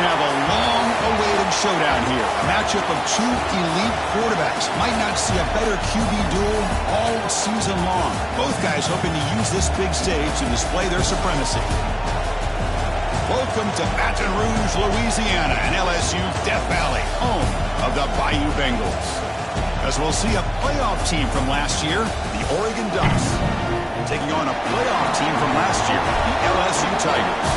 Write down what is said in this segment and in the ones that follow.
have a long-awaited showdown here. A matchup of two elite quarterbacks. Might not see a better QB duel all season long. Both guys hoping to use this big stage to display their supremacy. Welcome to Baton Rouge, Louisiana, and LSU Death Valley, home of the Bayou Bengals. As we'll see a playoff team from last year, the Oregon Ducks, taking on a playoff team from last year, the LSU Tigers.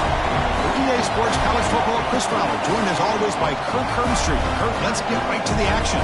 For EA Sports College Football, Chris Fowler, joined as always by Kirk Herbstreit. Kirk, let's get right to the action.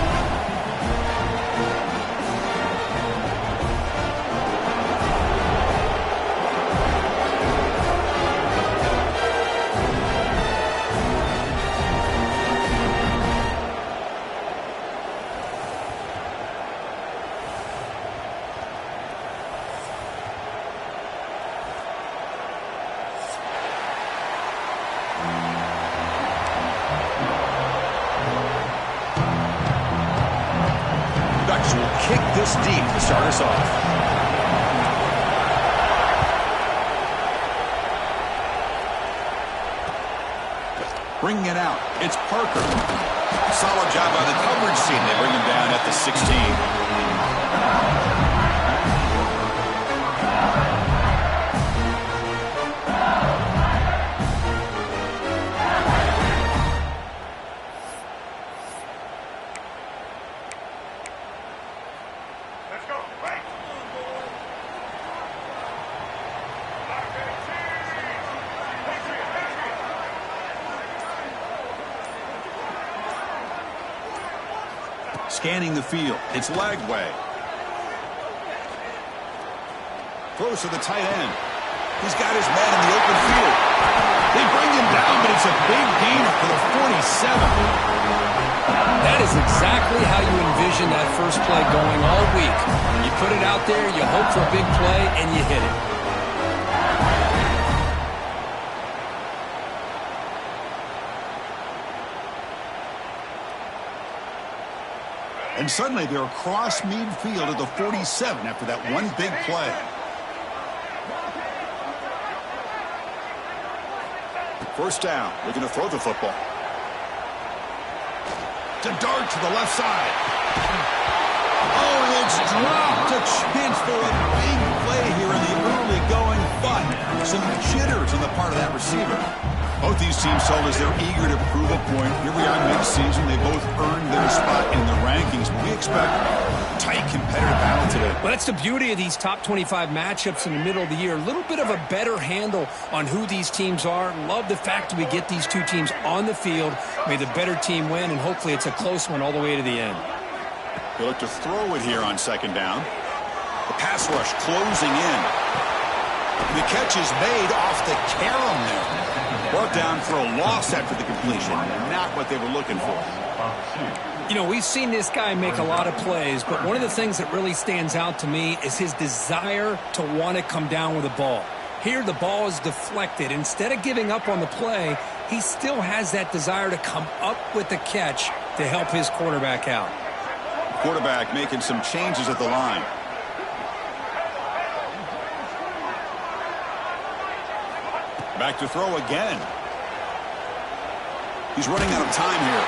Kick this deep to start us off. Bringing it out, it's Parker. Solid job on the coverage scene. They bring him down at the 16. Scanning the field. It's Lagway. Throws to the tight end. He's got his man in the open field. They bring him down, but it's a big gain for the 47. That is exactly how you envision that first play going all week. You put it out there, you hope for a big play, and you hit it. And suddenly they're across midfield at the 47 after that one big play. First down. Looking to throw the football. To dart to the left side. Oh, it's dropped. A chance for a big play here in the early going, but some jitters on the part of that receiver. Both these teams told us they're eager to prove a point. Here we are mid-season. They both earned their spot in the rankings. But we expect a tight, competitive battle today. Well, that's the beauty of these top 25 matchups in the middle of the year. A little bit of a better handle on who these teams are. Love the fact that we get these two teams on the field. May the better team win, and hopefully it's a close one all the way to the end. They look to throw it here on second down. The pass rush closing in. The catch is made off the carom there. Brought down for a loss after the completion. Not what they were looking for. You know, we've seen this guy make a lot of plays, but one of the things that really stands out to me is his desire to want to come down with the ball. Here, the ball is deflected. Instead of giving up on the play, he still has that desire to come up with the catch to help his quarterback out. Quarterback making some changes at the line. Back to throw again. He's running out of time here.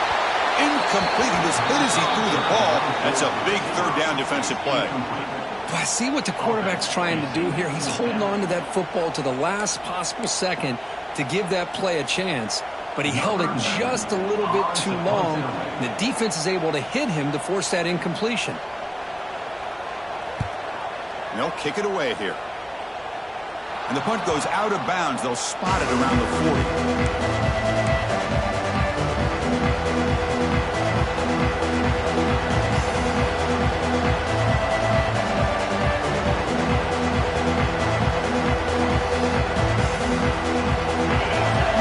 Incomplete. He was hit as he threw the ball. That's a big third down defensive play. I see what the quarterback's trying to do here. He's holding on to that football to the last possible second to give that play a chance. But he held it just a little bit too long. The defense is able to hit him to force that incompletion. And they'll kick it away here. And the punt goes out of bounds. They'll spot it around the 40.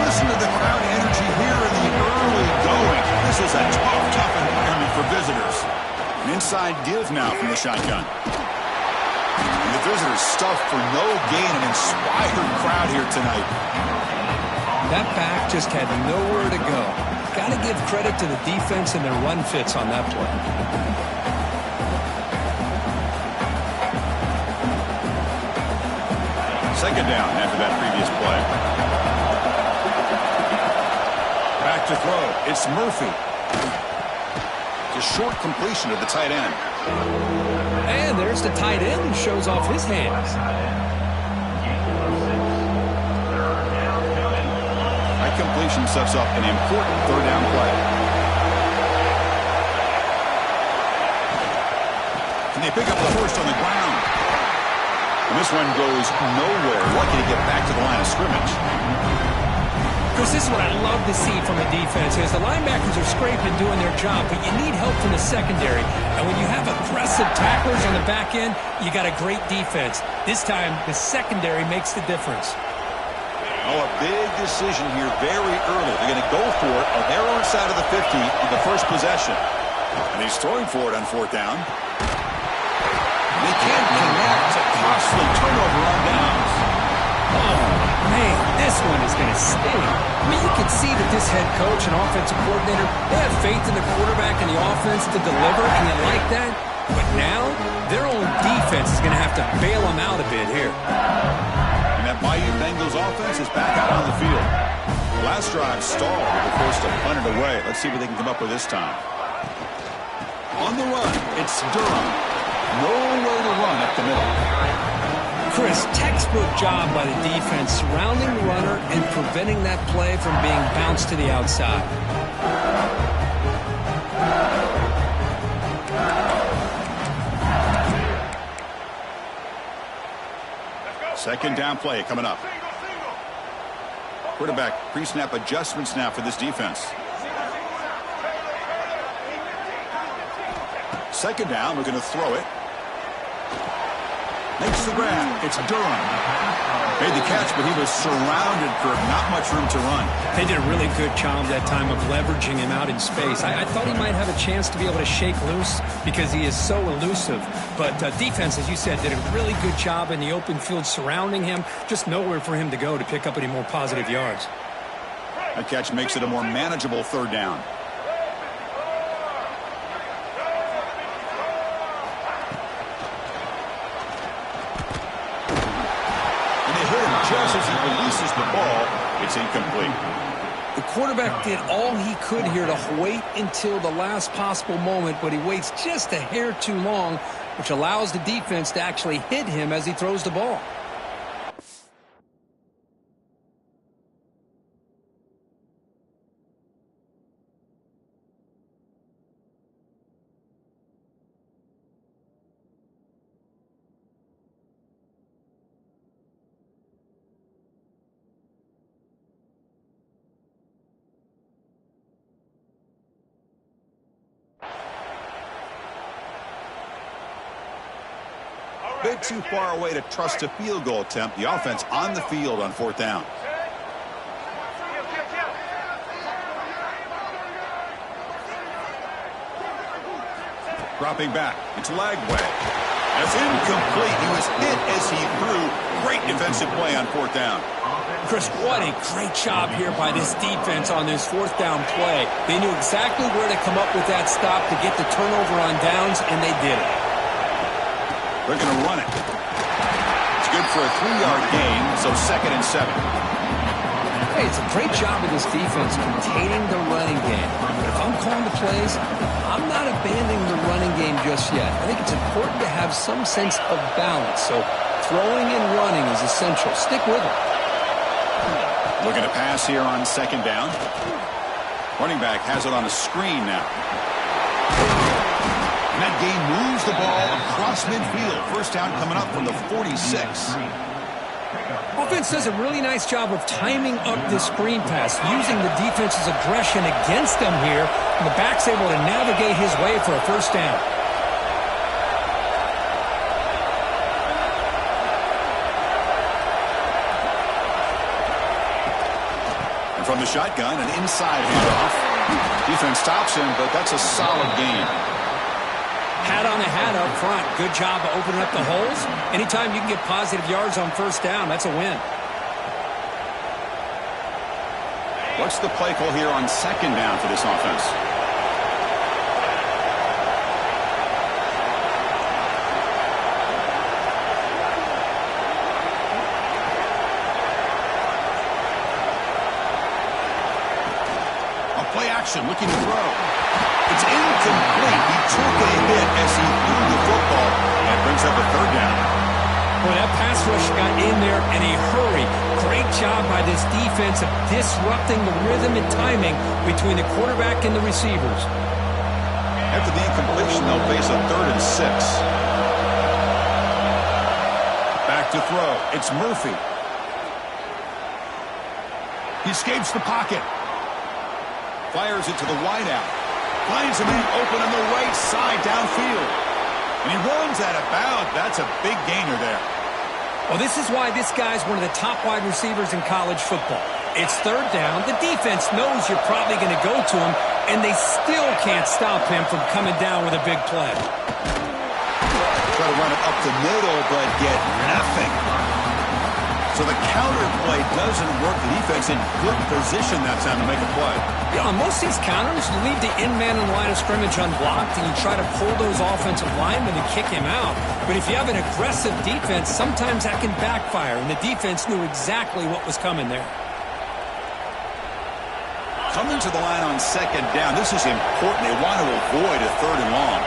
Listen to the crowd energy here in the early going. This is a tough environment for visitors. An inside give now from the shotgun. And the visitors stuffed for no gain. An inspired crowd here tonight. That back just had nowhere to go. Got to give credit to the defense and their run fits on that play. Second down after that previous play. Back to throw. It's Murphy. It's a short completion of the tight end. And there's the tight end who shows off his hands. That completion sets up an important third down play. And they pick up the first on the ground. And this one goes nowhere. Lucky to get back to the line of scrimmage. Chris, this is what I love to see from a defense is the linebackers are scraping doing their job, but you need help from the secondary. And when you have aggressive tacklers on the back end, you got a great defense. This time, the secondary makes the difference. Oh, a big decision here very early. They're going to go for it on their own side of the 50 on the first possession. And he's throwing for it on fourth down. They can't connect. A costly turnover on downs. Oh, man, this one is going to sting. I mean, you can see that this head coach and offensive coordinator, they have faith in the quarterback and the offense to deliver, and you like that. But now, their own defense is going to have to bail them out a bit here. And that Bayou Bengals offense is back out on the field. Last drive stalled. They're forced to punt it away. Let's see what they can come up with this time. On the run, it's Durham. Nowhere to run up the middle. Chris, textbook job by the defense surrounding the runner and preventing that play from being bounced to the outside. Second down play coming up. Quarterback pre-snap adjustments now for this defense. Second down, we're going to throw it. Makes the grab. It's Durham. Made the catch, but he was surrounded for not much room to run. They did a really good job that time of leveraging him out in space. I thought he might have a chance to be able to shake loose because he is so elusive. But defense, as you said, did a really good job in the open field surrounding him. Just nowhere for him to go to pick up any more positive yards. That catch makes it a more manageable third down. Just as he releases the ball, it's incomplete. The quarterback did all he could here to wait until the last possible moment, but he waits just a hair too long, which allows the defense to actually hit him as he throws the ball. Bit too far away to trust a field goal attempt. The offense on the field on fourth down. Dropping back. It's Lagway. That's incomplete. He was hit as he threw. Great defensive play on fourth down. Chris, what a great job here by this defense on this fourth down play. They knew exactly where to come up with that stop to get the turnover on downs, and they did it. They're going to run it. It's good for a 3-yard gain, so 2nd and 7. Hey, it's a great job of this defense containing the running game. But if I'm calling the plays, I'm not abandoning the running game just yet. I think it's important to have some sense of balance. So throwing and running is essential. Stick with it. Looking to pass here on second down. Running back has it on a screen now. And that game moves the ball across midfield. First down coming up from the 46. Offense does a really nice job of timing up this screen pass, using the defense's aggression against them here, and the back's able to navigate his way for a first down. And from the shotgun, an inside handoff. Defense stops him, but that's a solid gain. Hat on the hat up front. Good job of opening up the holes. Anytime you can get positive yards on first down, that's a win. What's the play call here on second down for this offense? A Play action, looking to throw. It's incomplete. He took a hit as he threw the football. And brings up a third down. Boy, that pass rush got in there in a hurry. Great job by this defense of disrupting the rhythm and timing between the quarterback and the receivers. After the incompletion, they'll face a 3rd and 6. Back to throw. It's Murphy. He escapes the pocket. Fires it to the wideout. Finds a man open on the right side downfield. And he runs out of bounds. That's a big gainer there. Well, this is why this guy's one of the top wide receivers in college football. It's 3rd down. The defense knows you're probably going to go to him, and they still can't stop him from coming down with a big play. Try to run it up the middle, but get nothing. So the counter play doesn't work. The defense in good position that time to make a play. Yeah, on most of these counters, you leave the in-man in the line of scrimmage unblocked, and you try to pull those offensive linemen and kick him out. But if you have an aggressive defense, sometimes that can backfire, and the defense knew exactly what was coming there. Coming to the line on 2nd down. This is important. They want to avoid a 3rd and long.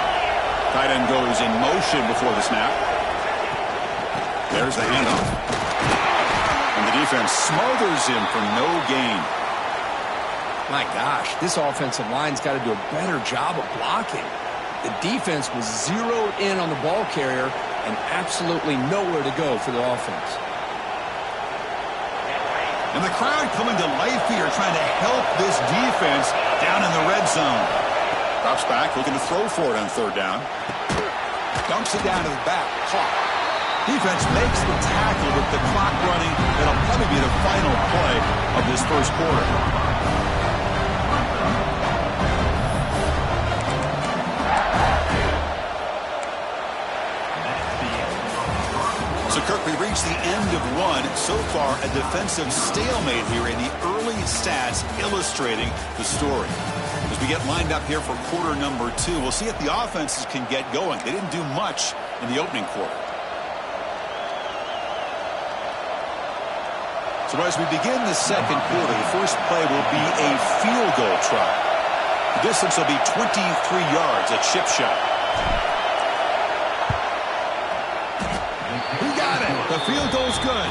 Tight end goes in motion before the snap. There's the handoff. And the defense smothers him for no gain. My gosh, this offensive line's got to do a better job of blocking. The defense was zeroed in on the ball carrier and absolutely nowhere to go for the offense. And the crowd coming to life here, trying to help this defense down in the red zone. Drops back, looking to throw for it on 3rd down. Dumps it down to the back. Clock. Defense makes the tackle with the clock running. That'll probably be the final play of this first quarter. So, Kirk, we reached the end of one. So far, a defensive stalemate here in the early stats illustrating the story. As we get lined up here for quarter number 2, we'll see if the offenses can get going. They didn't do much in the opening quarter. So as we begin the second quarter, the first play will be a field goal try. The distance will be 23 yards, a chip shot. He got it. The field goal's good.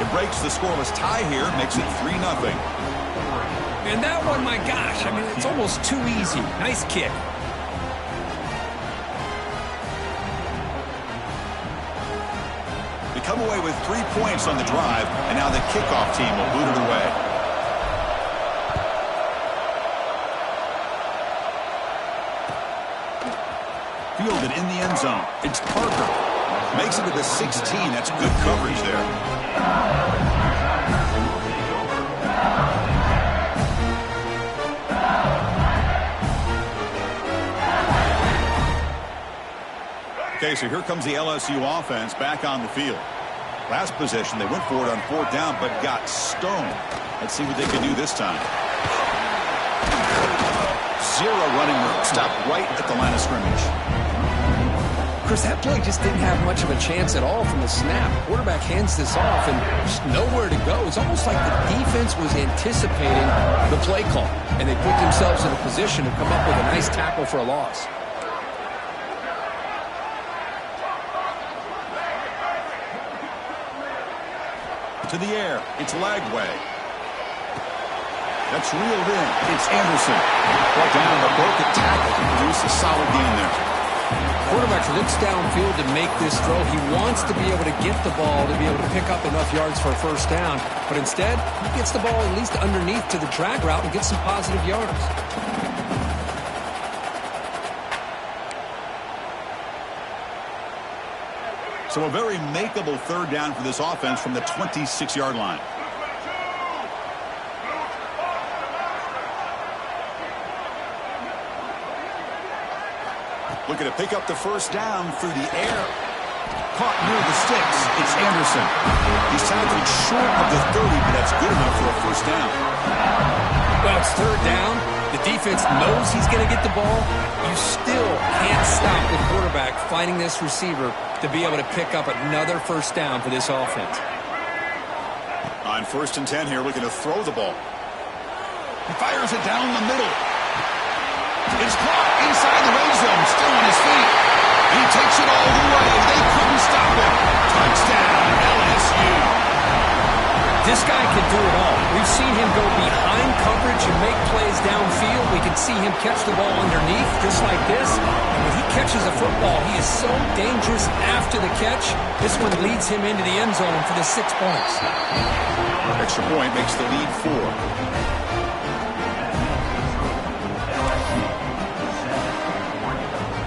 It breaks the scoreless tie here, makes it 3-0. And that one, my gosh, I mean, it's almost too easy. Nice kick. They come away with 3 points on the drive, and now the kickoff team will boot it away. Fielded in the end zone. It's Parker. Makes it to the 16. That's good coverage there. Okay, so here comes the LSU offense back on the field. Last possession, they went for it on 4th down, but got stoned. Let's see what they can do this time. Zero running room. Stopped right at the line of scrimmage. Chris, that play just didn't have much of a chance at all from the snap. Quarterback hands this off and just nowhere to go. It's almost like the defense was anticipating the play call, and they put themselves in a position to come up with a nice tackle for a loss. To the air. It's Lagway. That's reeled in. It's Anderson. Brought down the broken tackle to produce a solid gain there. Quarterback looks downfield to make this throw. He wants to be able to get the ball to be able to pick up enough yards for a first down. But instead, he gets the ball at least underneath to the drag route and gets some positive yards. So a very makeable 3rd down for this offense from the 26-yard line. Looking to pick up the first down through the air. Caught near the sticks. It's Anderson. He's tackled short of the 30, but that's good enough for a first down. Well, it's 3rd down. The defense knows he's going to get the ball. You still can't stop the quarterback finding this receiver to be able to pick up another first down for this offense. On 1st and 10 here, looking to throw the ball. He fires it down the middle. It's caught inside the red zone, still on his feet. He takes it all the way. They couldn't stop him. Touchdown, LSU. This guy can do it all. We've seen him go behind coverage and make plays downfield. We can see him catch the ball underneath just like this. And when he catches a football, he is so dangerous after the catch. This one leads him into the end zone for the 6 points. Extra point makes the lead 4.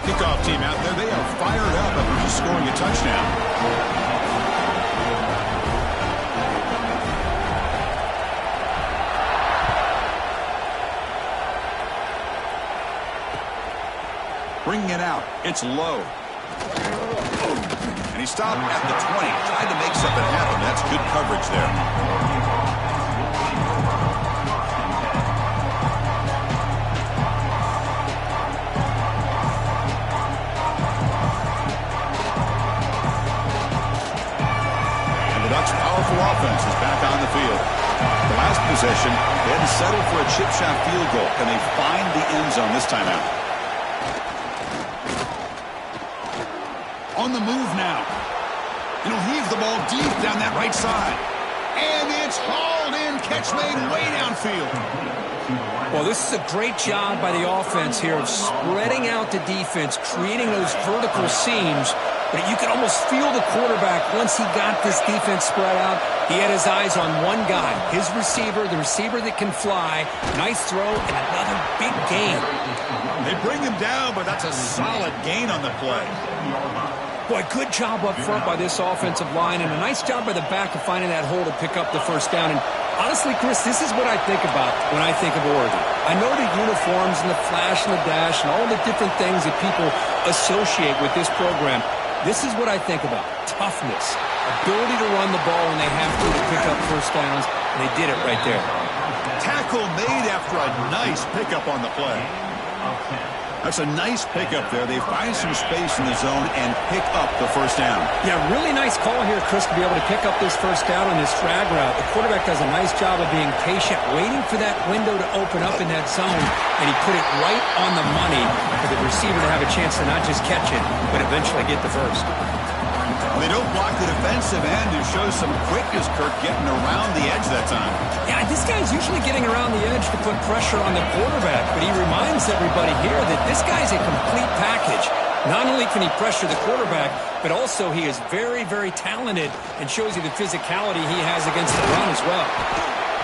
Kickoff team out there, they are fired up after just scoring a touchdown. Bringing it out. It's low. And he stopped at the 20. Tried to make something happen. That's good coverage there. And the Ducks' powerful offense is back on the field. The last possession, they had to settle for a chip shot field goal. Can they find the end zone this time out? On the move now. And he'll heave the ball deep down that right side. And it's hauled in. Catch made way downfield. Well, this is a great job by the offense here of spreading out the defense, creating those vertical seams. But you could almost feel the quarterback once he got this defense spread out. He had his eyes on one guy, his receiver, the receiver that can fly. Nice throw and another big gain. They bring him down, but that's a solid gain on the play. Boy, good job up front by this offensive line, and a nice job by the back of finding that hole to pick up the first down. And honestly, Chris, this is what I think about when I think of Oregon. I know the uniforms and the flash and the dash and all the different things that people associate with this program. This is what I think about. Toughness, ability to run the ball when they have to pick up first downs, and they did it right there. Tackle made after a nice pickup on the play. That's a nice pickup there. They find some space in the zone and pick up the first down. Yeah, really nice call here, Chris, to be able to pick up this first down on this drag route. The quarterback does a nice job of being patient, waiting for that window to open up in that zone, and he put it right on the money for the receiver to have a chance to not just catch it, but eventually get the first. They don't block the defensive end, who shows some quickness, Kirk, getting around the edge that time. Yeah, this guy's usually getting around the edge to put pressure on the quarterback, but he reminds everybody here that this guy's a complete package. Not only can he pressure the quarterback, but also he is very, very talented and shows you the physicality he has against the run as well.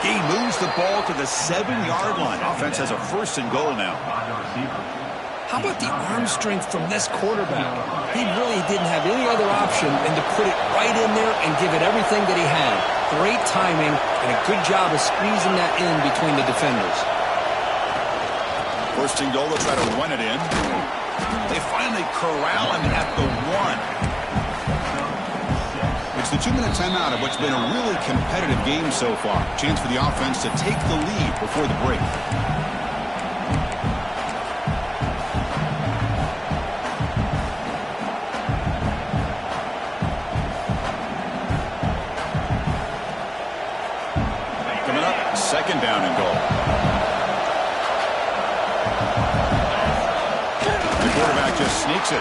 He moves the ball to the 7-yard line. Offense has a 1st and goal now. How about the arm strength from this quarterback? He really didn't have any other option than to put it right in there and give it everything that he had. Great timing and a good job of squeezing that in between the defenders. 1st and goal, they'll try to run it in. They finally corral him at the 1. It's the 2-minute timeout of what's been a really competitive game so far. Chance for the offense to take the lead before the break. Coming up, 2nd down and goal. The quarterback just sneaks it.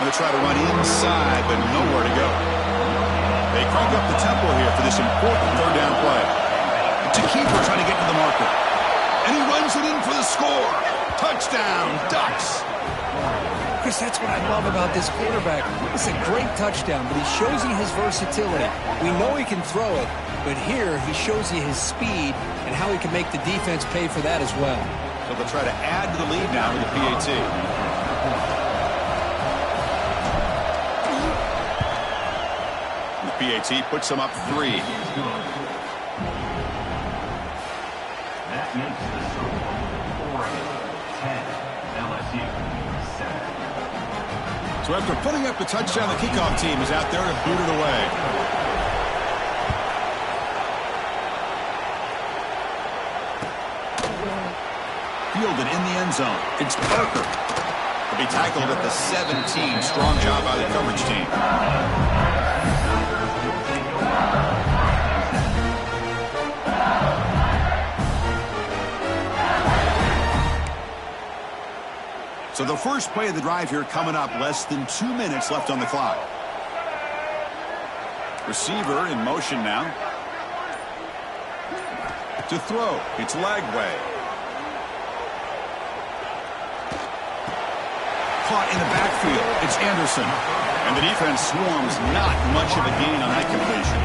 Going to try to run inside, but nowhere to go. They crank up the tempo here for this important 3rd down play. To keeper trying to get to the marker. And he runs it in for the score. Touchdown, Ducks. Chris, that's what I love about this quarterback. It's a great touchdown, but he shows you his versatility. We know he can throw it, but here he shows you his speed and how he can make the defense pay for that as well. So they'll try to add to the lead now with the PAT. The PAT puts them up 3. That makes the score Oregon 10, LSU 7. So after putting up the touchdown, the kickoff team is out there to boot it away. Fielded in the end zone. It's Parker. He'll be tackled at the 17. Strong job by the coverage team. So the first play of the drive here coming up, less than 2 minutes left on the clock. Receiver in motion now. To throw, it's Lagway. Caught in the backfield, it's Anderson. And the defense swarms, not much of a gain on that completion.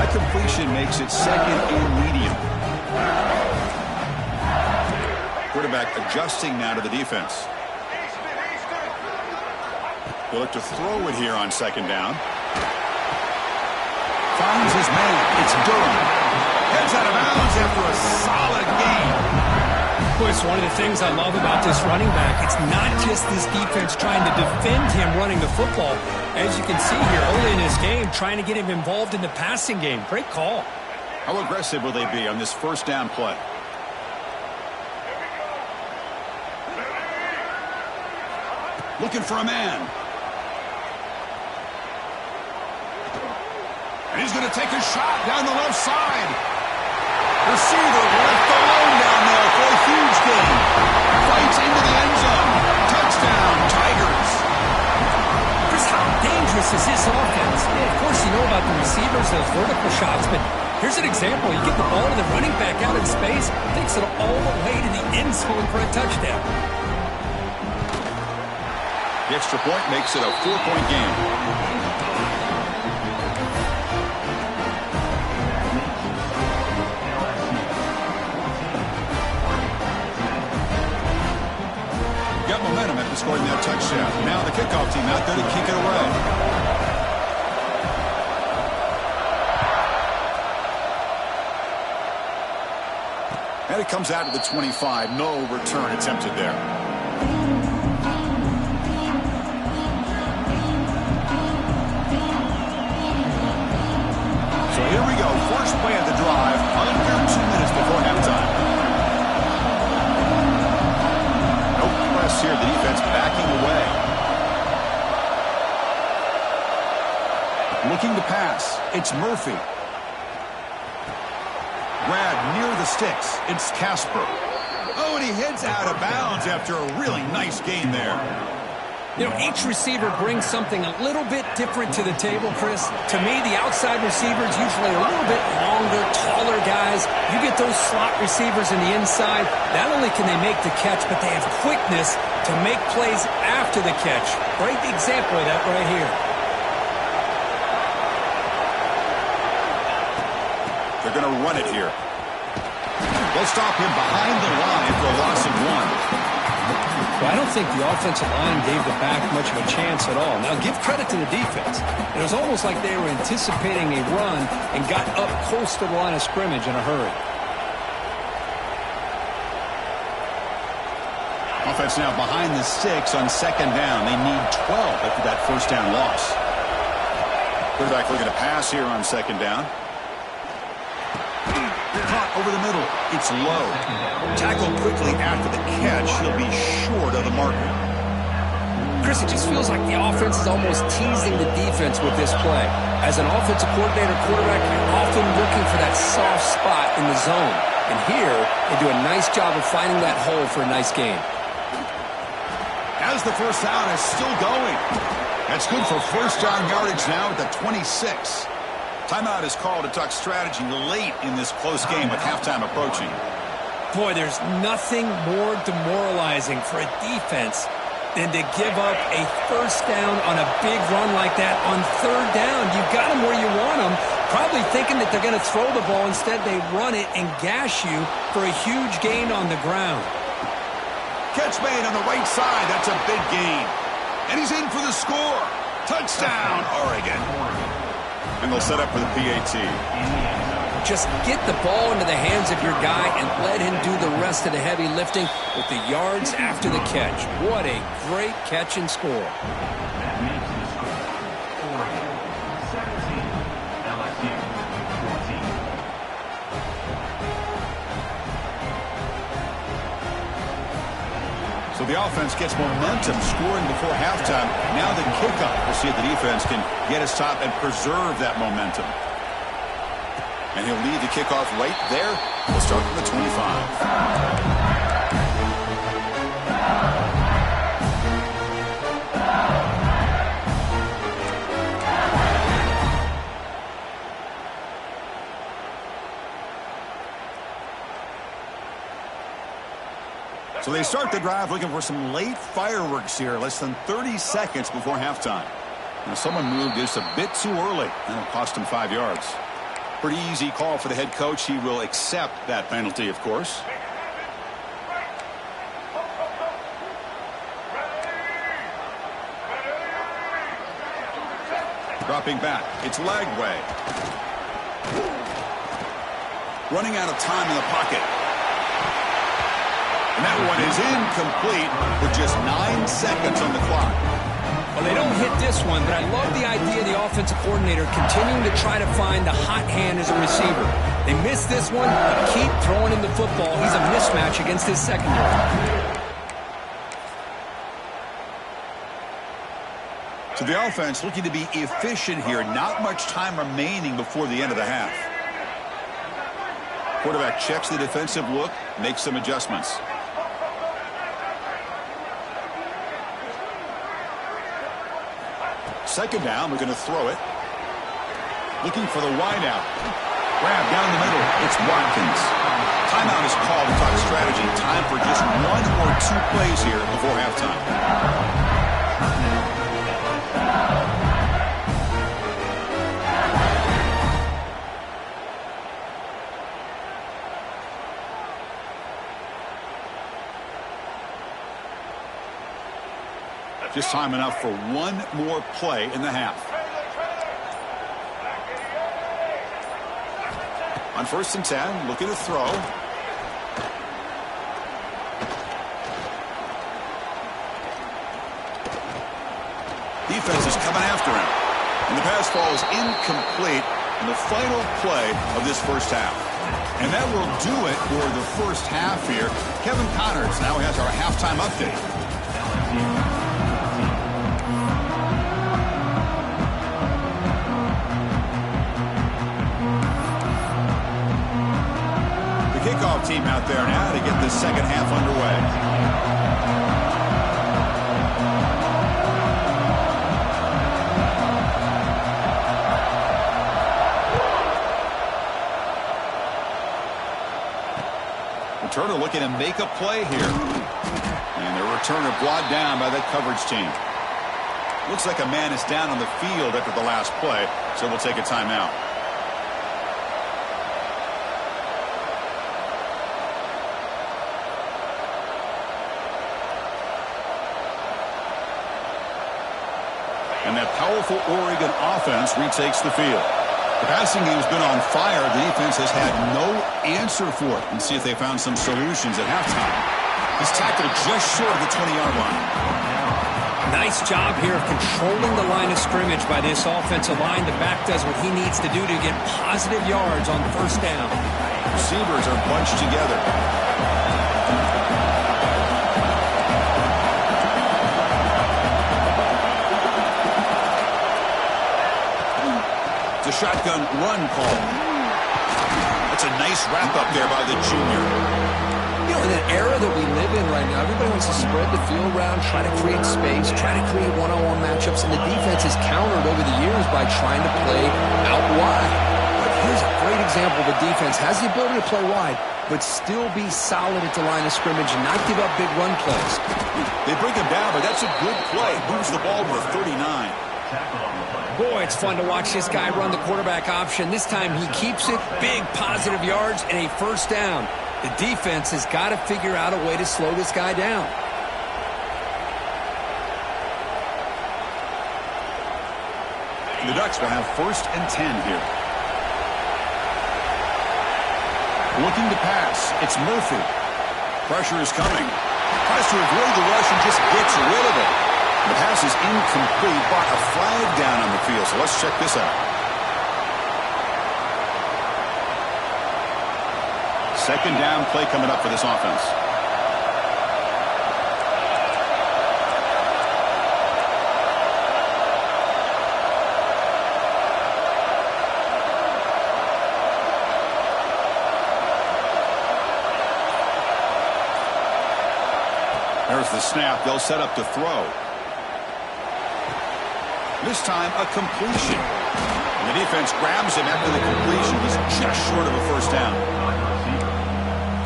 That completion makes it second and medium. Quarterback adjusting now to the defense. He'll look to throw it here on second down. Finds his man. It's Durham. Heads out of bounds after a solid game. Boy, it's one of the things I love about this running back. It's not just this defense trying to defend him running the football. As you can see here early in this game, trying to get him involved in the passing game. Great call. How aggressive will they be on this first down play? Looking for a man. And he's going to take a shot down the left side. Receiver left alone down there for a huge gain. Fights into the end zone. Touchdown, Tigers. Chris, how dangerous is this offense? Yeah, of course, you know about the receivers, those vertical shots, but here's an example. You get the ball to the running back out in space, takes it all the way to the end zone for a touchdown. The extra point makes it a 4-point game. Got momentum after scoring that touchdown. Now the kickoff team out there to kick it away. And it comes out to the 25. No return attempted there. So here we go. First play of the drive. Under 2 minutes before halftime. No press here. The defense backing away. Looking to pass. It's Murphy. Grab near the sticks. It's Casper. Oh, and he heads out of bounds after a really nice gain there. You know, each receiver brings something a little bit different to the table, Chris. To me, the outside receivers usually a little bit longer, taller guys. You get those slot receivers in the inside, not only can they make the catch, but they have quickness to make plays after the catch. Great example of that right here. They're going to run it here. They'll stop him behind the line for a loss of 1. Well, I don't think the offensive line gave the back much of a chance at all. Now, give credit to the defense. It was almost like they were anticipating a run and got up close to the line of scrimmage in a hurry. Offense now behind the 6 on second down. They need 12 after that first down loss. Quarterback looking to pass here on second down. Caught over the middle. It's low. Tackled quickly after the catch. He'll be short of the marker. Chris, it just feels like the offense is almost teasing the defense with this play. As an offensive coordinator, quarterback, you're often looking for that soft spot in the zone. And here, they do a nice job of finding that hole for a nice gain. As the first down is still going. That's good for first down yardage now at the 26. Timeout is called to talk strategy late in this close game with halftime approaching. Boy, there's nothing more demoralizing for a defense than to give up a first down on a big run like that on third down. You got them where you want them, probably thinking that they're going to throw the ball. Instead, they run it and gash you for a huge gain on the ground. Catch made on the right side. That's a big gain. And he's in for the score. Touchdown, Oregon. And they'll set up for the PAT. Just get the ball into the hands of your guy and let him do the rest of the heavy lifting with the yards after the catch. What a great catch and score. That makes the score Oregon 17, LSU 14. So the offense gets momentum scoring before halftime. Now the kickoff. We'll see if the defense can get his top and preserve that momentum. And he'll lead the kickoff right there. We'll start from the 25. So they start the drive looking for some late fireworks here, less than 30 seconds before halftime. Now someone moved just a bit too early. That'll cost him 5 yards. Pretty easy call for the head coach. He will accept that penalty, of course. Dropping back. It's Lagway. Running out of time in the pocket. And that one is incomplete with just 9 seconds on the clock. Well, they don't hit this one, but I love the idea of the offensive coordinator continuing to try to find the hot hand as a receiver. They miss this one, but keep throwing him the football. He's a mismatch against his secondary. So the offense looking to be efficient here. Not much time remaining before the end of the half. Quarterback checks the defensive look, makes some adjustments. Second down, we're going to throw it. Looking for the wide out. Grab down the middle. It's Watkins. Timeout is called to talk strategy. Time for just 1 or 2 plays here before halftime. Just time enough for 1 more play in the half. On 1st and 10, looking to throw. Defense is coming after him. And the pass falls incomplete in the final play of this first half. And that will do it for the first half here. Kevin Connors now has our halftime update. Kickoff team out there now to get this second half underway. Returner looking to make a play here. And the returner brought down by that coverage team. Looks like a man is down on the field after the last play, so we'll take a timeout. And that powerful Oregon offense retakes the field. The passing game's been on fire. The defense has had no answer for it. And see if they found some solutions at halftime. He's tackled just short of the 20-yard line. Nice job here of controlling the line of scrimmage by this offensive line. The back does what he needs to do to get positive yards on 1st down. Receivers are bunched together. The shotgun run call. That's a nice wrap up there by the junior. You know, in an era that we live in right now, everybody wants to spread the field around, try to create space, try to create one-on-one matchups, and the defense is countered over the years by trying to play out wide. But here's a great example of a defense has the ability to play wide, but still be solid at the line of scrimmage and not give up big run plays. They bring him down, but that's a good play. Moves the ball to the 39. Boy, it's fun to watch this guy run the quarterback option. This time he keeps it, big positive yards, and a 1st down. The defense has got to figure out a way to slow this guy down. The Ducks will have 1st and 10 here. Looking to pass. It's Murphy. Pressure is coming. Tries to avoid the rush and just gets rid of it. The pass is incomplete, but a flag down on the field. So let's check this out. Second down play coming up for this offense. There's the snap. They'll set up to throw. This time, a completion. And the defense grabs him after the completion. He's just short of a first down.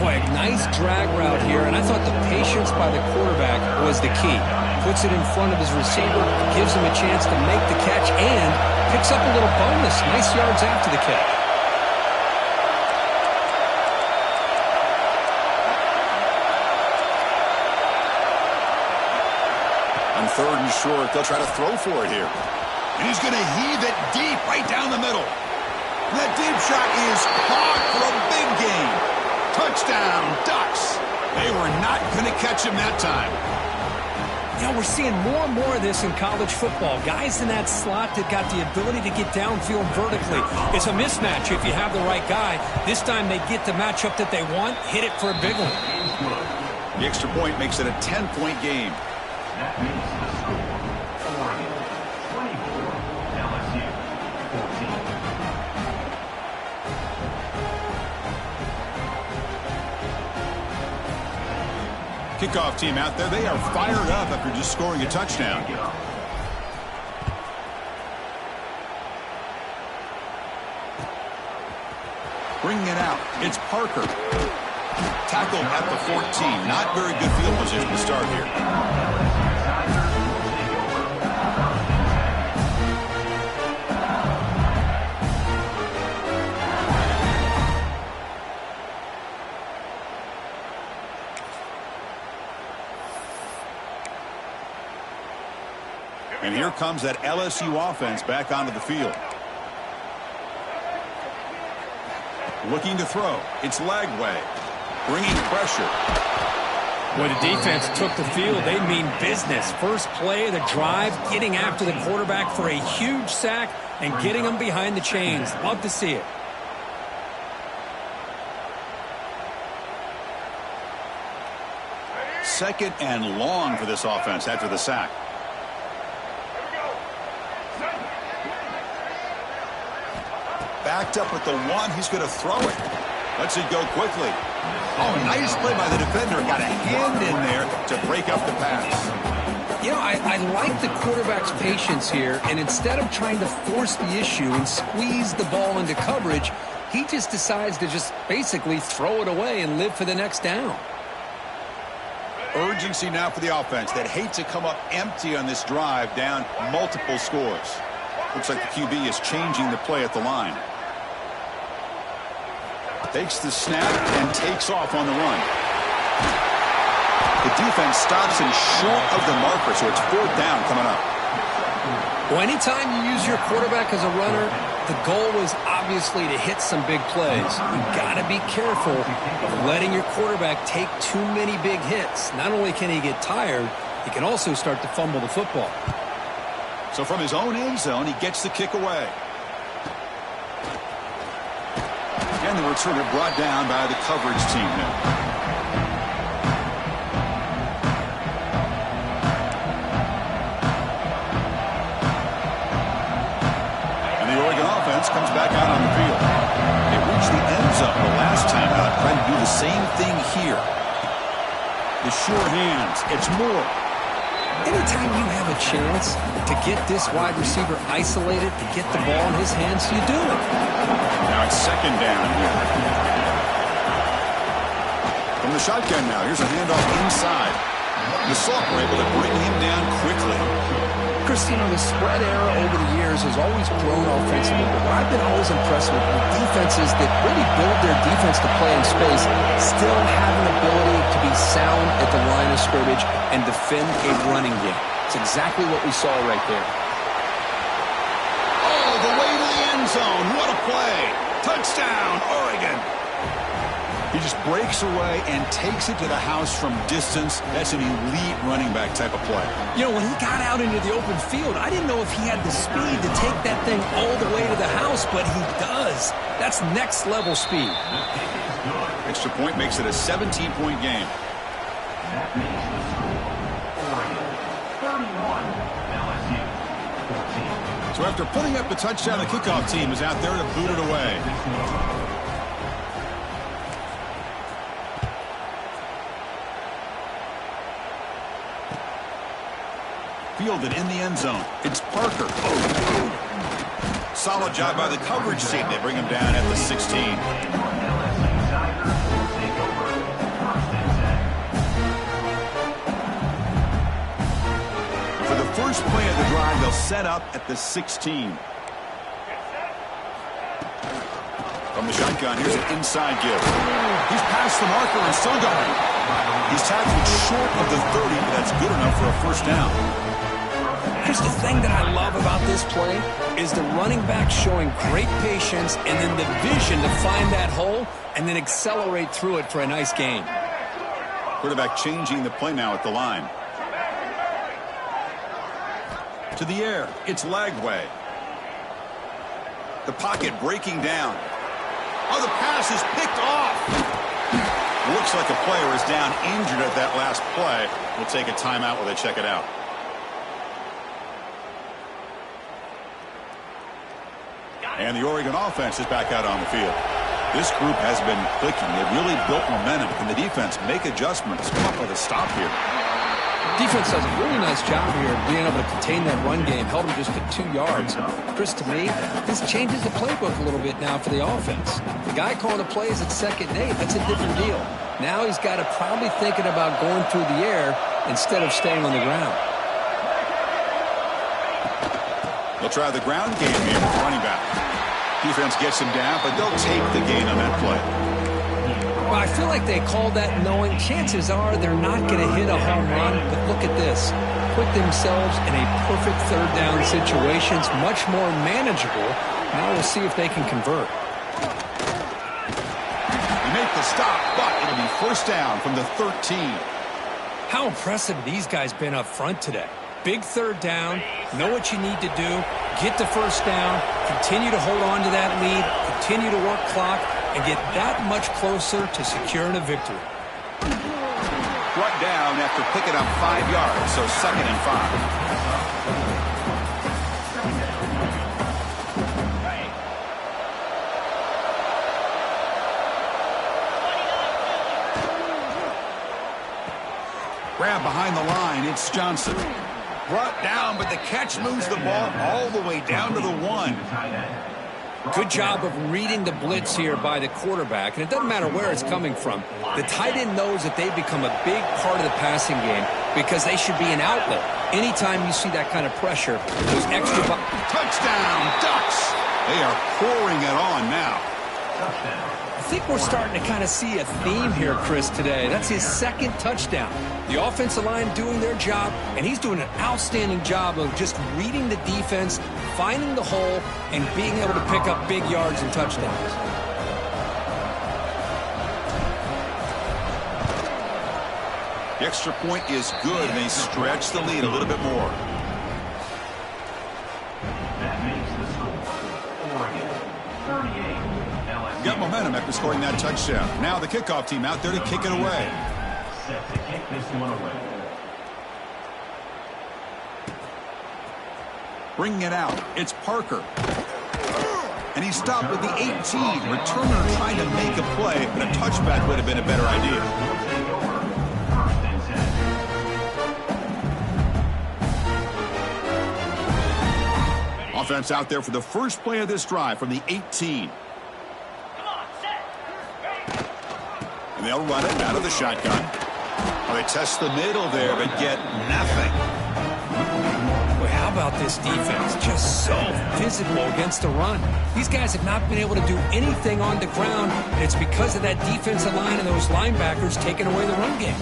Boy, a nice drag route here, and I thought the patience by the quarterback was the key. Puts it in front of his receiver, gives him a chance to make the catch, and picks up a little bonus. Nice yards after the catch. On 3rd and short, they'll try to throw for it here. And he's going to heave it deep right down the middle. That deep shot is caught for a big gain. Touchdown, Ducks. They were not going to catch him that time. You know, we're seeing more and more of this in college football. Guys in that slot that got the ability to get downfield vertically. It's a mismatch if you have the right guy. This time they get the matchup that they want, hit it for a big one. The extra point makes it a 10-point game. That means the score. Oregon 24, LSU 14. Kickoff team out there. They are fired up after just scoring a touchdown. Bringing it out. It's Parker. Tackled at the 14. Not very good field position to start here. And here comes that LSU offense back onto the field. Looking to throw. It's Lagway. Bringing pressure. When the defense took the field, they mean business. First play of the drive, getting after the quarterback for a huge sack and getting him behind the chains. Love to see it. Second and long for this offense after the sack. Backed up with the one. He's going to throw it. Lets it go quickly. Oh, nice play by the defender. Got a hand in there to break up the pass. You know, I like the quarterback's patience here, and instead of trying to force the issue and squeeze the ball into coverage, he just decides to just basically throw it away and live for the next down. Urgency now for the offense that hate to come up empty on this drive, down multiple scores. Looks like the QB is changing the play at the line. Takes the snap and takes off on the run. The defense stops him short of the marker, so it's 4th down coming up. Well, anytime you use your quarterback as a runner, the goal is obviously to hit some big plays. You've got to be careful of letting your quarterback take too many big hits. Not only can he get tired, he can also start to fumble the football. So from his own end zone, he gets the kick away. And the returner brought down by the coverage team now. And the Oregon offense comes back out on the field. They reached the end zone the last time out, trying to do the same thing here. The sure hands. It's Moore. Anytime you have a chance to get this wide receiver isolated, to get the ball in his hands, you do it. Now it's 2nd down here. From the shotgun now, here's a handoff inside. The Salk were able to bring him down quickly. Christina, the spread era over the years has always grown offensively, but what I've been always impressed with defenses that really build their defense to play in space still have an ability to be sound at the line of scrimmage and defend a running game. It's exactly what we saw right there. Oh, the way to the end zone. What a play. Touchdown, Oregon. He just breaks away and takes it to the house from distance. That's an elite running back type of play. You know, when he got out into the open field, I didn't know if he had the speed to take that thing all the way to the house, but he does. That's next level speed. Extra point makes it a 17-point game. That means the score. Oregon 31, LSU 14. So after putting up the touchdown, the kickoff team is out there to boot it away. fielded in the end zone. It's Parker. Solid job by the coverage team. They bring him down at the 16. For the first play of the drive, they'll set up at the 16. From the shotgun, here's an inside give. He's past the marker and still going. He's tackled short of the 30, but that's good enough for a first down. Here's the thing that I love about this play is the running back showing great patience and then the vision to find that hole and then accelerate through it for a nice gain. Quarterback changing the play now at the line. To the air, it's Lagway. The pocket breaking down. Oh, the pass is picked off. Looks like a player is down injured at that last play. We'll take a timeout while they check it out. And the Oregon offense is back out on the field. This group has been clicking. They've really built momentum. Can the defense make adjustments? Come up with a stop here. Defense does a really nice job here of being able to contain that run game. Held them just at 2 yards. Chris, to me, this changes the playbook a little bit now for the offense. The guy calling the plays at 2nd and 8, that's a different deal. Now he's got to probably thinking about going through the air instead of staying on the ground. They'll try the ground game here with running back. Defense gets him down, but they'll take the gain on that play. Well, I feel like they called that knowing chances are they're not going to hit a home run, but look at this. Put themselves in a perfect 3rd down situation. It's much more manageable. Now we'll see if they can convert. They make the stop, but it'll be first down from the 13. How impressive these guys been up front today. Big 3rd down, know what you need to do, get the first down, continue to hold on to that lead, continue to work clock, and get that much closer to securing a victory. Brought down after picking up 5 yards, so 2nd and 5. Grab behind the line, it's Johnson. Brought down, but the catch moves the ball all the way down to the 1. Good job of reading the blitz here by the quarterback, and it doesn't matter where it's coming from. The tight end knows that they've become a big part of the passing game because they should be an outlet. Anytime you see that kind of pressure, those extra... Touchdown, Ducks! They are pouring it on now. I think we're starting to kind of see a theme here, Chris, today. That's his 2nd touchdown. The offensive line doing their job, and he's doing an outstanding job of just reading the defense, finding the hole, and being able to pick up big yards and touchdowns. The extra point is good, and they stretch the lead a little bit more. That makes the score Oregon 38. Got momentum after scoring that touchdown. Now the kickoff team out there to kick it away. Set to kick this one away. Bringing it out, it's Parker. And he stopped with the 18. Returner trying to make a play, but a touchback would have been a better idea. Take over. 1st and 10. Offense out there for the first play of this drive from the 18. And they'll run it out of the shotgun. Well, they test the middle there, but get nothing. Boy, how about this defense? Just so physical against the run. These guys have not been able to do anything on the ground, and it's because of that defensive line and those linebackers taking away the run game.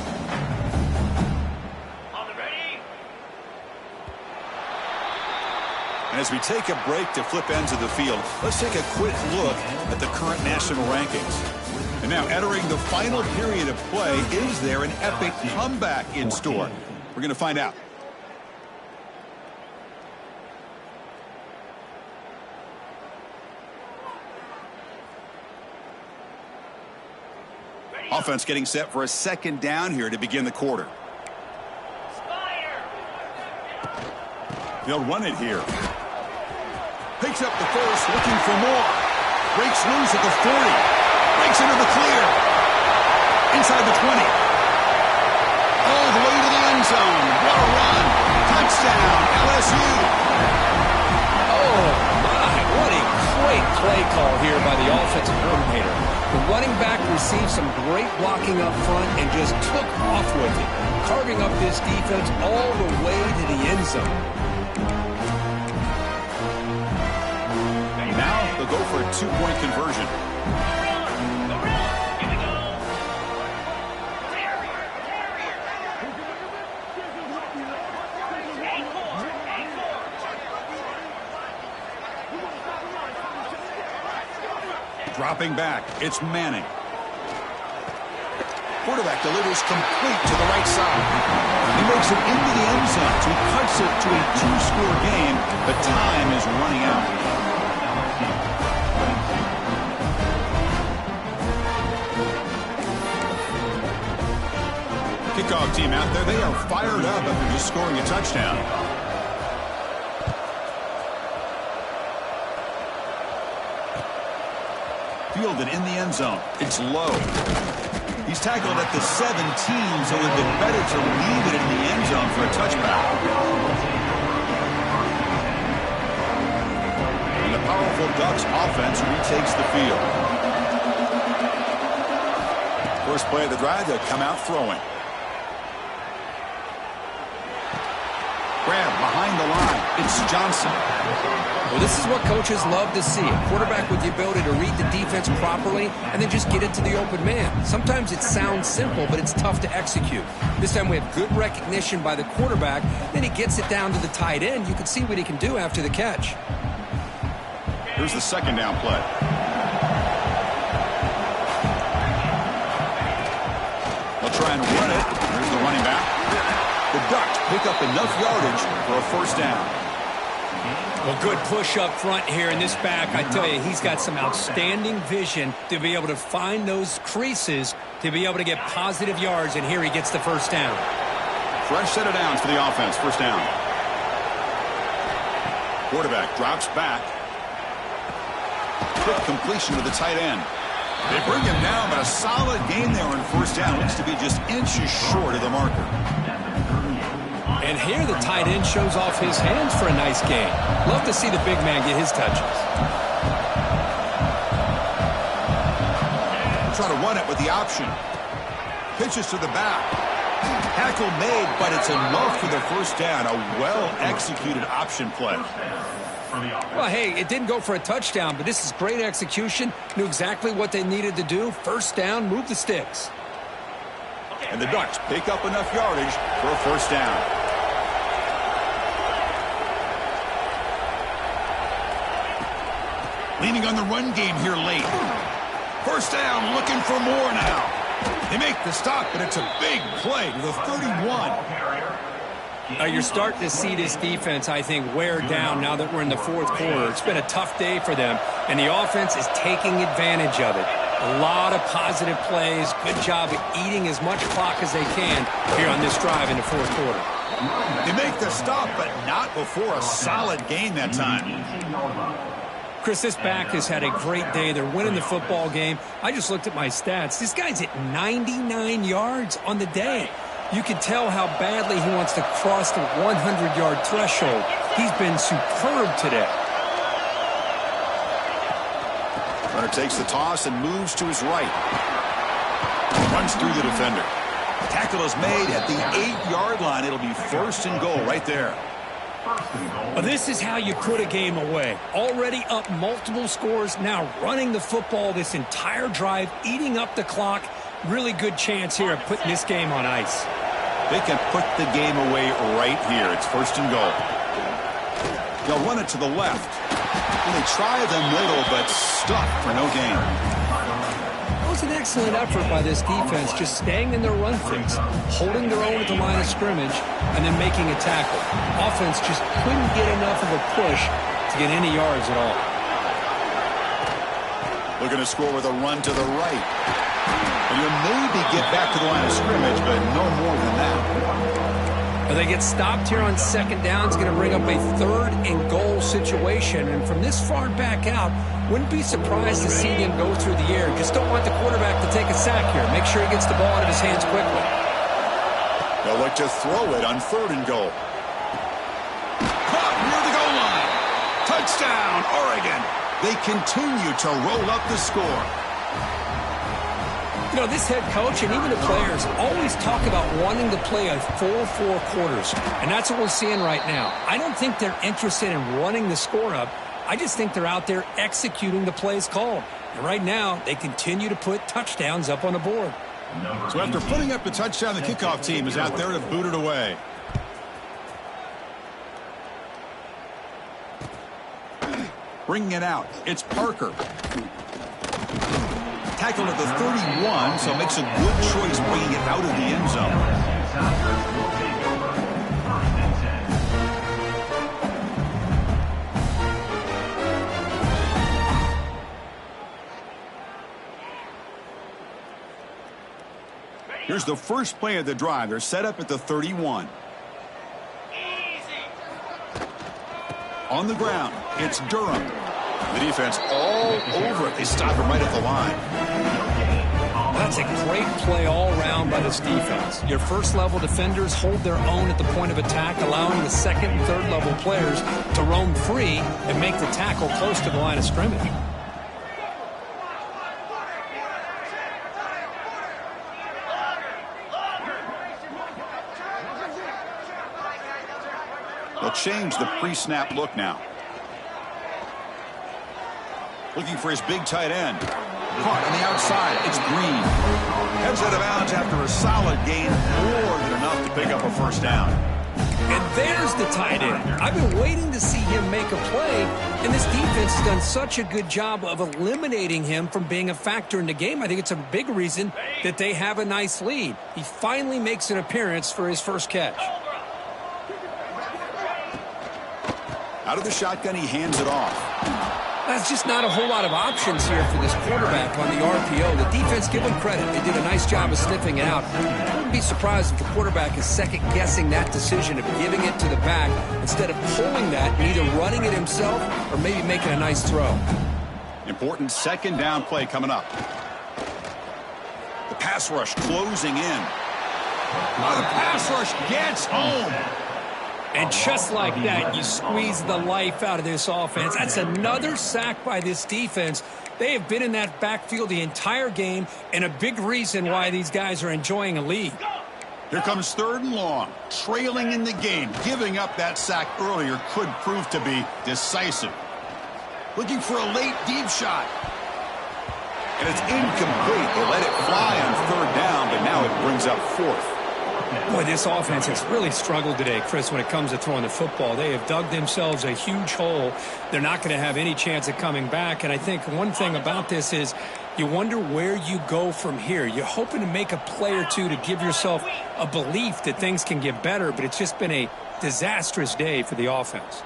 And as we take a break to flip ends of the field, let's take a quick look at the current national rankings. And now entering the final period of play, is there an epic comeback in store? We're going to find out. Offense getting set for a 2nd down here to begin the quarter. They'll run it here. Picks up the first, looking for more. Breaks loose at the 40. Breaks into the clear. Inside the 20. All the way to the end zone. What a run. Touchdown, LSU. Oh, my, what a great play call here by the offensive coordinator. The running back received some great blocking up front and just took off with it, carving up this defense all the way to the end zone. And now they'll go for a 2-point conversion. Dropping back, it's Manning. Quarterback delivers complete to the right side. He makes it into the end zone, so he cuts it to a 2-score game, but time is running out. Kickoff team out there, they are fired up after just scoring a touchdown. Fielded in the end zone. It's low. He's tackled at the 17, so it would have been better to leave it in the end zone for a touchback. And the powerful Ducks offense retakes the field. First play of the drive, they'll come out throwing. Grab behind the line. It's Johnson. Well, this is what coaches love to see. A quarterback with the ability to read the defense properly and then just get it to the open man. Sometimes it sounds simple, but it's tough to execute. This time we have good recognition by the quarterback. Then he gets it down to the tight end. You can see what he can do after the catch. Here's the second down play. They'll try and run it. Here's the running back. The Ducks pick up enough yardage for a first down. Well, good push up front here in this back. I tell you, he's got some outstanding vision to be able to find those creases, to be able to get positive yards, and here he gets the first down. Fresh set of downs for the offense. First down. Quarterback drops back. Quick completion to the tight end. They bring him down, but a solid gain there on first down. Looks to be just inches short of the marker. And here the tight end shows off his hands for a nice gain. Love to see the big man get his touches. Try to run it with the option. Pitches to the back. Tackle made, but it's enough for the first down. A well-executed option play. Well, hey, it didn't go for a touchdown, but this is great execution. Knew exactly what they needed to do. First down, move the sticks. And the Ducks pick up enough yardage for a first down. Leaning on the run game here late. First down, looking for more now. They make the stop, but it's a big play to the 31. You're starting to see this defense, I think, wear down now that we're in the fourth quarter. It's been a tough day for them, and the offense is taking advantage of it. A lot of positive plays. Good job of eating as much clock as they can here on this drive in the fourth quarter. They make the stop, but not before a solid gain that time. Chris, this back has had a great day. They're winning the football game. I just looked at my stats. This guy's at 99 yards on the day. You can tell how badly he wants to cross the 100-yard threshold. He's been superb today. Runner takes the toss and moves to his right. Runs through the defender. Tackle is made at the 8-yard line. It'll be first and goal right there. Well, this is how you put a game away. Already up multiple scores, now running the football this entire drive, eating up the clock. Really good chance here of putting this game on ice. They can put the game away right here. It's first and goal. They'll run it to the left. And they try the middle, but stuck for no gain. That was an excellent effort by this defense, just staying in their run fix, holding their own at the line of scrimmage, and then making a tackle. Offense just couldn't get enough of a push to get any yards at all. Looking to score with a run to the right. And you'll maybe get back to the line of scrimmage, but no more than that. Well, they get stopped here on second down. It's going to bring up a third and goal situation. And from this far back out, wouldn't be surprised to see them go through the air. Just don't want the quarterback to take a sack here. Make sure he gets the ball out of his hands quickly. They'll look to throw it on third and goal. Touchdown, Oregon. They continue to roll up the score. You know, this head coach and even the players always talk about wanting to play a full 4 quarters, and that's what we're seeing right now. I don't think they're interested in running the score up. I just think they're out there executing the plays called. And right now, they continue to put touchdowns up on the board. So after putting up the touchdown, the kickoff team is out there to boot it away. Bringing it out, it's Parker. Tackled at the 31, so makes a good choice bringing it out of the end zone. Here's the first play of the drive. They're set up at the 31. On the ground, it's Durham. The defense all over it. They stop him right at the line. That's a great play all around by this defense. Your first-level defenders hold their own at the point of attack, allowing the second and third-level players to roam free and make the tackle close to the line of scrimmage. They'll change the pre-snap look now. Looking for his big tight end. Caught on the outside. It's Green. Heads out of bounds after a solid gain. More than enough to pick up a first down. And there's the tight end. I've been waiting to see him make a play, and this defense has done such a good job of eliminating him from being a factor in the game. I think it's a big reason that they have a nice lead. He finally makes an appearance for his first catch. Out of the shotgun, he hands it off. That's just not a whole lot of options here for this quarterback on the RPO. The defense, give them credit. They did a nice job of sniffing it out. I wouldn't be surprised if the quarterback is second-guessing that decision of giving it to the back instead of pulling that and either running it himself or maybe making a nice throw. Important second down play coming up. The pass rush closing in. Oh, the pass rush gets home. And just like that, you squeeze the life out of this offense. That's another sack by this defense. They have been in that backfield the entire game, and a big reason why these guys are enjoying a lead. Here comes 3rd and long. Trailing in the game. Giving up that sack earlier could prove to be decisive. Looking for a late deep shot. And it's incomplete. They let it fly on 3rd down, but now it brings up 4th. Boy, this offense has really struggled today, Chris, when it comes to throwing the football. They have dug themselves a huge hole. They're not going to have any chance of coming back. And I think one thing about this is you wonder where you go from here. You're hoping to make a play or two to give yourself a belief that things can get better, but it's just been a disastrous day for the offense.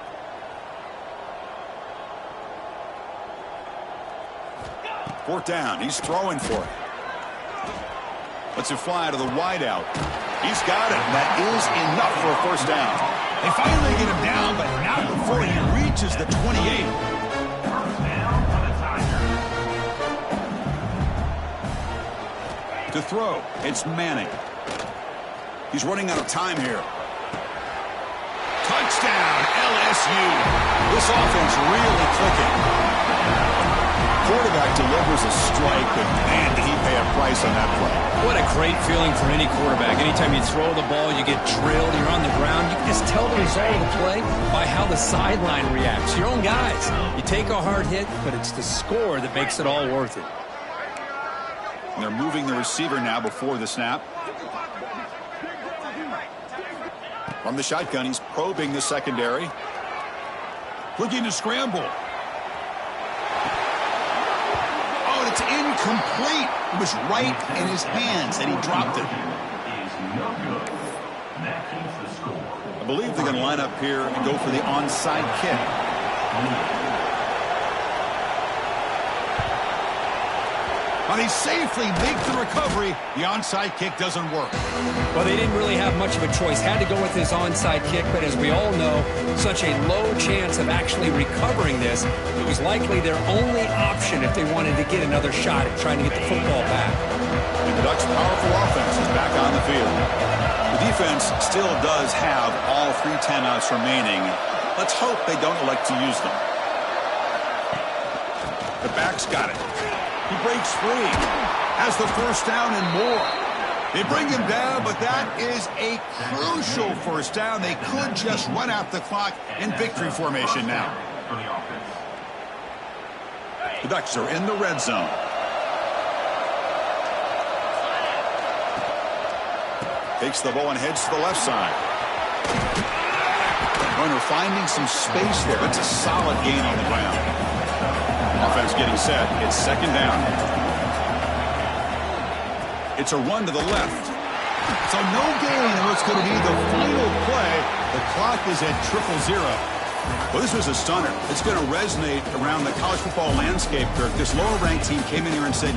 Fourth down. He's throwing for it. Lets it fly to the wideout. He's got it. That is enough for a first down. They finally get him down, but not before he reaches the 28. First down for the Tigers. To throw, it's Manning. He's running out of time here. Touchdown, LSU. This offense really clicking. Quarterback delivers a strike, but man, did he pay a price on that play. What a great feeling for any quarterback. Anytime you throw the ball, you get drilled, you're on the ground. You can just tell the result of the play by how the sideline reacts. Your own guys. You take a hard hit, but it's the score that makes it all worth it. And they're moving the receiver now before the snap. From the shotgun, he's probing the secondary. Looking to scramble. It's incomplete. It was right in his hands, and he dropped it. Is no good. That keeps the score. I believe they're going to line up here and go for the onside kick. But he safely makes the recovery. The onside kick doesn't work. Well, they didn't really have much of a choice. Had to go with his onside kick, but as we all know, such a low chance of actually recovering this. It was likely their only option if they wanted to get another shot at trying to get the football back. And the Ducks' powerful offense is back on the field. The defense still does have all 3 timeouts remaining. Let's hope they don't elect to use them. The back's got it. He breaks free. Has the first down and more. They bring him down, but that is a crucial first down. They could just run out the clock in victory formation now. The Ducks are in the red zone. Takes the ball and heads to the left side. Runner finding some space there. It's a solid gain on the ground. Offense getting set. It's second down. It's a run to the left. So no gain on what's going to be the final play. The clock is at 0-0. Well, this was a stunner. It's going to resonate around the college football landscape, Kirk. This lower-ranked team came in here and said,